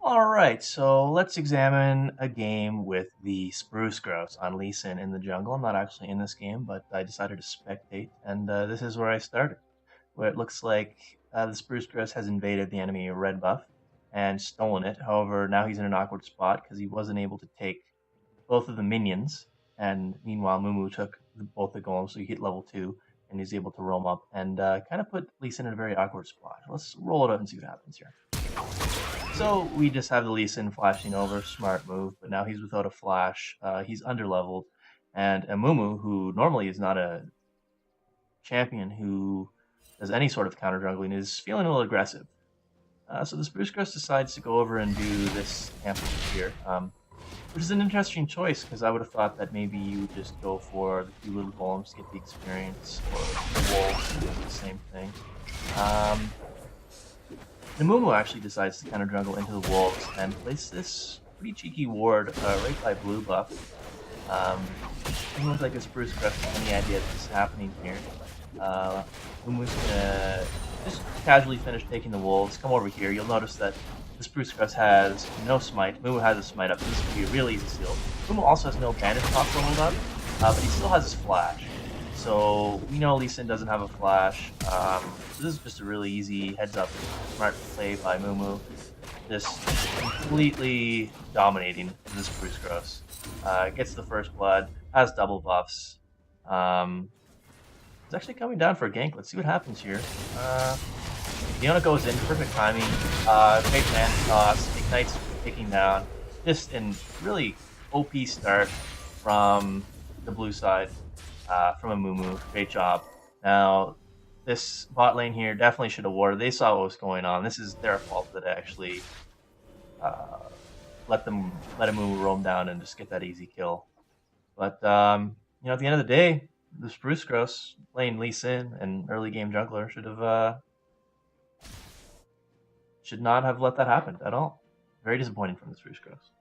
Alright, so let's examine a game with the Spruce Grouse on Lee Sin in the jungle. I'm not actually in this game, but I decided to spectate, and this is where I started. Where it looks like the Spruce Grouse has invaded the enemy red buff and stolen it. However, now he's in an awkward spot because he wasn't able to take both of the minions, and meanwhile Mumu took both the golems, so he hit level 2, and he's able to roam up and kind of put Lee Sin in a very awkward spot. Let's roll it up and see what happens here. So we just have the Lee Sin flashing over, smart move, but now he's without a flash. He's underleveled, and Amumu, who normally is not a champion who does any sort of counter jungling, is feeling a little aggressive. So the Spruce Grouse decides to go over and do this ambush here, which is an interesting choice because I would have thought that maybe you would just go for the few little golems to get the experience, or the wolves to do the same thing. Namumu actually decides to counter jungle into the wolves and place this pretty cheeky ward right by blue buff. Doesn't look like a Spruce Grouse has any idea that this is happening here. Mumu's gonna just casually finish taking the wolves. Come over here. You'll notice that the Spruce Grouse has no smite. Mumu has a smite up. This could be a really easy steal. Mumu also has no bandage top leveled up, but he still has his flash. So we know Lee Sin doesn't have a flash. So this is just a really easy heads up, smart play by Mumu. Just completely dominating this Spruce Grouse. Gets the first blood, has double buffs. It's actually coming down for a gank. Let's see what happens here. Leona goes in, perfect timing. Great man toss, ignites taking down. Just in really OP start from the blue side. From a Mumu. Great job. Now, this bot lane here definitely should have warded. They saw what was going on. This is their fault that actually uh, let a Mumu roam down and just get that easy kill. But at the end of the day, the Spruce Grouse playing Lee Sin, an early game jungler, should not have let that happen at all. Very disappointing from the Spruce Grouse.